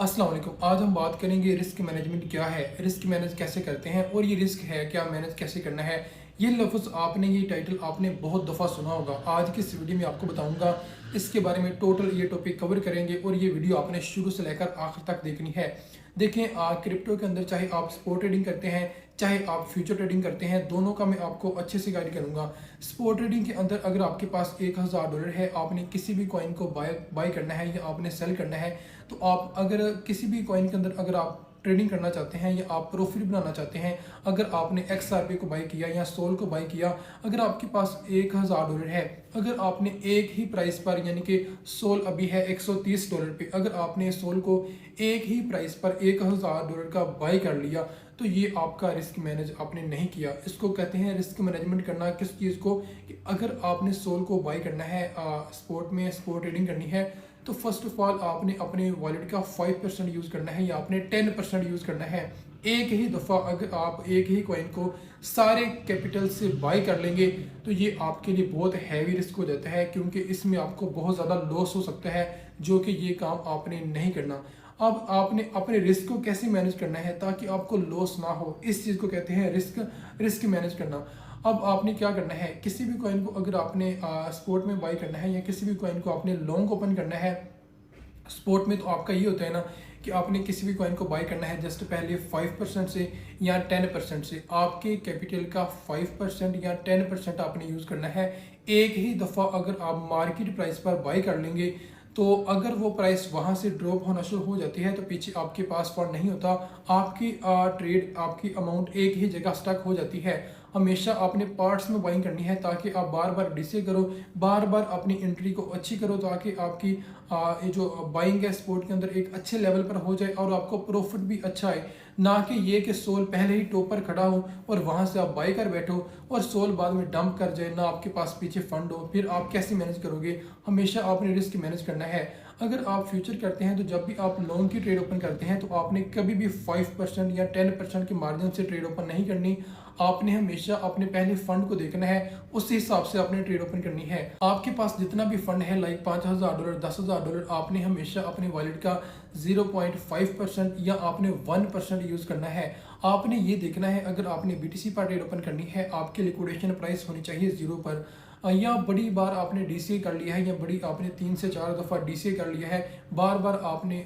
अस्सलाम वालेकुम। आज हम बात करेंगे रिस्क मैनेजमेंट क्या है, रिस्क मैनेज कैसे करते हैं और ये रिस्क है क्या, मैनेज कैसे करना है। ये लफ्ज़ आपने, ये टाइटल आपने बहुत दफ़ा सुना होगा। आज की इस वीडियो में आपको बताऊंगा, इसके बारे में टोटल ये टॉपिक कवर करेंगे और ये वीडियो आपने शुरू से लेकर आखिर तक देखनी है। देखें, क्रिप्टो के अंदर चाहे आप स्पॉट ट्रेडिंग करते हैं, चाहे आप फ्यूचर ट्रेडिंग करते हैं, दोनों का मैं आपको अच्छे से गाइड करूंगा। स्पॉट ट्रेडिंग के अंदर अगर आपके पास $1000 है, आपने किसी भी कॉइन को बाय करना है या आपने सेल करना है, तो आप अगर किसी भी कॉइन के अंदर अगर आप ट्रेडिंग करना चाहते हैं या आप प्रॉफिट बनाना चाहते हैं, अगर आपने XRP को बाय किया या सोल को बाय किया, अगर आपके पास $1000 है, अगर आपने एक ही प्राइस पर, यानी कि सोल अभी है $130 पे, अगर आपने सोल को एक ही प्राइस पर $1000 का बाय कर लिया, तो ये आपका रिस्क मैनेज आपने नहीं किया। इसको कहते हैं रिस्क मैनेजमेंट करना। किस चीज़ को? कि अगर आपने सोल को बाय करना है, स्पोर्ट में स्पोर्ट ट्रेडिंग करनी है, तो फर्स्ट ऑफ ऑल आपने अपने वॉलेट का 5% यूज़ करना है या आपने 10% यूज़ करना है। एक ही दफ़ा अगर आप एक ही कॉइन को सारे कैपिटल से बाय कर लेंगे, तो ये आपके लिए बहुत हैवी रिस्क हो जाता है, क्योंकि इसमें आपको बहुत ज़्यादा लॉस हो सकता है, जो कि ये काम आपने नहीं करना। अब आपने अपने रिस्क को कैसे मैनेज करना है ताकि आपको लॉस ना हो, इस चीज़ को कहते हैं रिस्क मैनेज करना। अब आपने क्या करना है, किसी भी कॉइन को अगर आपने स्पोर्ट में बाई करना है या किसी भी कॉइन को आपने लॉन्ग ओपन करना है, स्पोर्ट में तो आपका ये होता है ना कि आपने किसी भी कॉइन को बाय करना है, जस्ट पहले 5% से या 10% से, आपके कैपिटल का 5% या 10% आपने यूज़ करना है। एक ही दफ़ा अगर आप मार्केट प्राइस पर बाय कर लेंगे, तो अगर वो प्राइस वहाँ से ड्रॉप होना शुरू हो जाती है, तो पीछे आपके पास फंड नहीं होता, आपकी ट्रेड, आपकी अमाउंट एक ही जगह स्टक हो जाती है। हमेशा आपने पार्ट्स में बाइंग करनी है, ताकि आप बार बार डिसे करो, बार बार अपनी एंट्री को अच्छी करो, ताकि आपकी ये जो बाइंग है स्पोर्ट के अंदर एक अच्छे लेवल पर हो जाए और आपको प्रॉफिट भी अच्छा आए। ना कि ये कि सोल पहले ही टॉप पर खड़ा हो और वहाँ से आप बाई कर बैठो और सोल बाद में डंप कर जाए, ना आपके पास पीछे फंड हो, फिर आप कैसे मैनेज करोगे। हमेशा आपने रिस्क मैनेज करना है। अगर आप फ्यूचर करते हैं, तो जब भी आप लॉन्ग की ट्रेड ओपन करते हैं, तो आपने कभी भी 5% या 10% के मार्जिन से ट्रेड ओपन नहीं करनी। आपने हमेशा अपने पहले फंड को देखना है, उसी हिसाब से आपने ट्रेड ओपन करनी है। आपके पास जितना भी फंड है, लाइक $5000, $10,000, आपने हमेशा अपने वॉलेट का 0.5% या आपने 1% यूज़ करना है। आपने ये देखना है, अगर आपने BTC पर ट्रेड ओपन करनी है, आपकी लिक्विडेशन प्राइस होनी चाहिए 0 पर। या बड़ी बार आपने DCA कर लिया है, या बड़ी आपने 3 से 4 दफ़ा DCA कर लिया है, बार बार आपने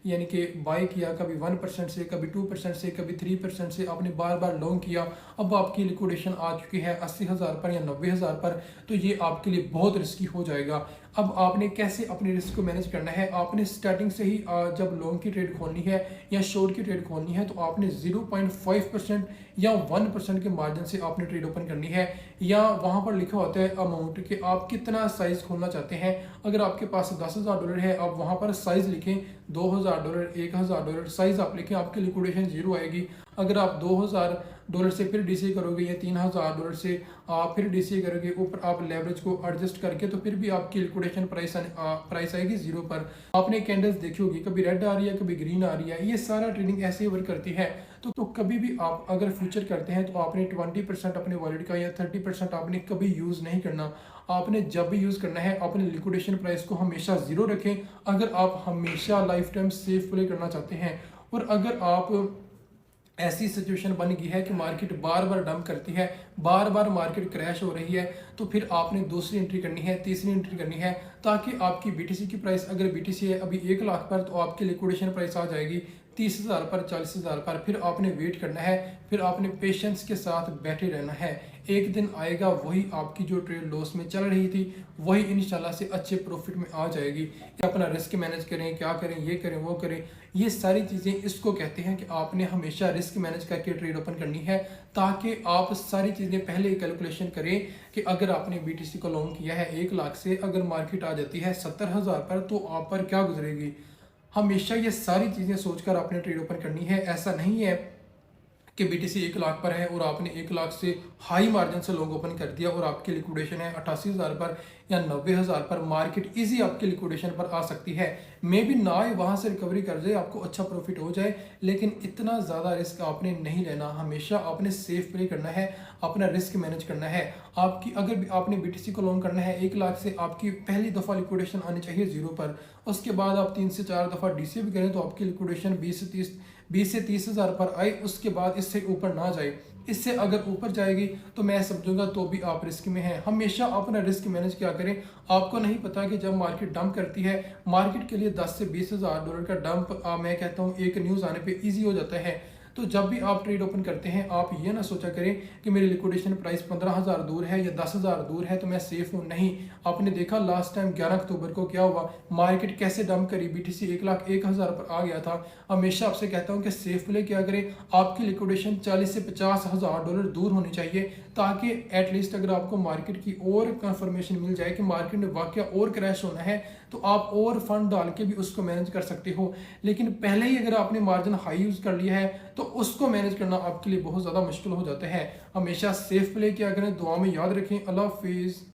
यानी कि बाय किया, कभी 1% से, कभी 2% से, कभी 3% से, आपने बार बार लॉन्ग किया, अब आपकी लिक्विडेशन आ चुकी है 80,000 पर या 90,000 पर, तो ये आपके लिए बहुत रिस्की हो जाएगा। अब आपने कैसे अपने रिस्क को मैनेज करना है, आपने स्टार्टिंग से ही जब लॉन्ग की ट्रेड खोलनी है या शॉर्ट की ट्रेड खोलनी है, तो आपने 0.5% या 1% के मार्जिन से आपने ट्रेड ओपन करनी है। या वहाँ पर लिखा होता है अमाउंट कि आप कितना साइज खोलना चाहते हैं। अगर आपके पास $10,000 है, आप वहाँ पर साइज लिखें, $2,000, $1,000 साइज आप लिखें, आपकी लिक्विडेशन 0 आएगी। अगर आप $2,000 से फिर DCA करोगे या $3,000 से फिर DCA करोगे, ऊपर आप लेवरेज को एडजस्ट करके, तो फिर भी आपकी लिक्विडेशन प्राइस आएगी 0 पर। आपने कैंडल्स देखी होगी, कभी रेड आ रही है, कभी ग्रीन आ रही है, ये सारा ट्रेडिंग ऐसे ही वर्क करती है। तो कभी भी आप अगर फ्यूचर करते हैं, तो आपने 20% अपने वॉलेट का या 30% आपने कभी यूज़ नहीं करना। आपने जब भी यूज़ करना है, अपने लिक्विडेशन प्राइस को हमेशा 0 रखें, अगर आप हमेशा लाइफ टाइम सेफ प्ले करना चाहते हैं। और अगर आप ऐसी सिचुएशन बन गई है कि मार्केट बार बार डंप करती है, बार बार मार्केट क्रैश हो रही है, तो फिर आपने दूसरी एंट्री करनी है, तीसरी एंट्री करनी है, ताकि आपकी BTC की प्राइस, अगर BTC है अभी 1 लाख पर, तो आपकी लिक्विडेशन प्राइस आ जाएगी 30,000 पर, 40,000 पर। फिर आपने वेट करना है, फिर आपने पेशेंस के साथ बैठे रहना है। एक दिन आएगा, वही आपकी जो ट्रेड लॉस में चल रही थी, वही इंशाल्लाह से अच्छे प्रॉफिट में आ जाएगी। कि अपना रिस्क मैनेज करें, क्या करें, ये करें, वो करें, ये सारी चीज़ें इसको कहते हैं कि आपने हमेशा रिस्क मैनेज करके ट्रेड ओपन करनी है, ताकि आप सारी चीज़ें पहले कैलकुलेशन करें कि अगर आपने BTC को लॉन्ग किया है 1 लाख से, अगर मार्केट आ जाती है 70,000 पर, तो आप पर क्या गुजरेगी। हमेशा ये सारी चीज़ें सोचकर आपने ट्रेड ओपन करनी है। ऐसा नहीं है कि BTC 1 लाख पर है और आपने 1 लाख से हाई मार्जिन से लॉन्ग ओपन कर दिया और आपकी लिक्विडेशन है 88,000 पर या 90,000 पर, मार्केट इजी आपकी लिक्विडेशन पर आ सकती है। मे भी ना ही वहाँ से रिकवरी कर जाए, आपको अच्छा प्रॉफिट हो जाए, लेकिन इतना ज़्यादा रिस्क आपने नहीं लेना। हमेशा आपने सेफ प्ले करना है, अपना रिस्क मैनेज करना है। आपकी अगर आपने BTC को लॉन्ग करना है 1 लाख से, आपकी पहली दफ़ा लिक्विडेशन आनी चाहिए 0 पर। उसके बाद आप 3 से 4 दफ़ा DCA भी करें तो आपकी लिक्विडेशन 20 से 30 हज़ार पर आए, उसके बाद इससे ऊपर ना जाए। इससे अगर ऊपर जाएगी तो मैं समझूंगा तो भी आप रिस्क में हैं। हमेशा अपना रिस्क मैनेज क्या करें। आपको नहीं पता कि जब मार्केट डंप करती है, मार्केट के लिए 10 से 20 हज़ार डॉलर का डंप मैं कहता हूँ एक न्यूज़ आने पे इजी हो जाता है। तो जब भी आप ट्रेड ओपन करते हैं, आप ये ना सोचा करें कि मेरी लिक्विडेशन प्राइस 15,000 दूर है या 10,000 दूर है तो मैं सेफ हूँ। नहीं, आपने देखा लास्ट टाइम 11 अक्टूबर को क्या हुआ, मार्केट कैसे डंप करी, BTC 1,01,000 पर आ गया था। हमेशा आपसे कहता हूँ कि सेफ प्ले क्या करें। आपकी लिक्विडेशन 40 से 50,000 डॉलर दूर होनी चाहिए, ताकि एटलीस्ट अगर आपको मार्केट की और कंफर्मेशन मिल जाए कि मार्केट में वाकया और क्रैश होना है तो आप और फंड डाल के भी उसको मैनेज कर सकते हो। लेकिन पहले ही अगर आपने मार्जिन हाई यूज़ कर लिया है तो उसको मैनेज करना आपके लिए बहुत ज़्यादा मुश्किल हो जाता है। हमेशा सेफ प्ले किया करें। दुआ में याद रखें। अल्लाह हाफिज़।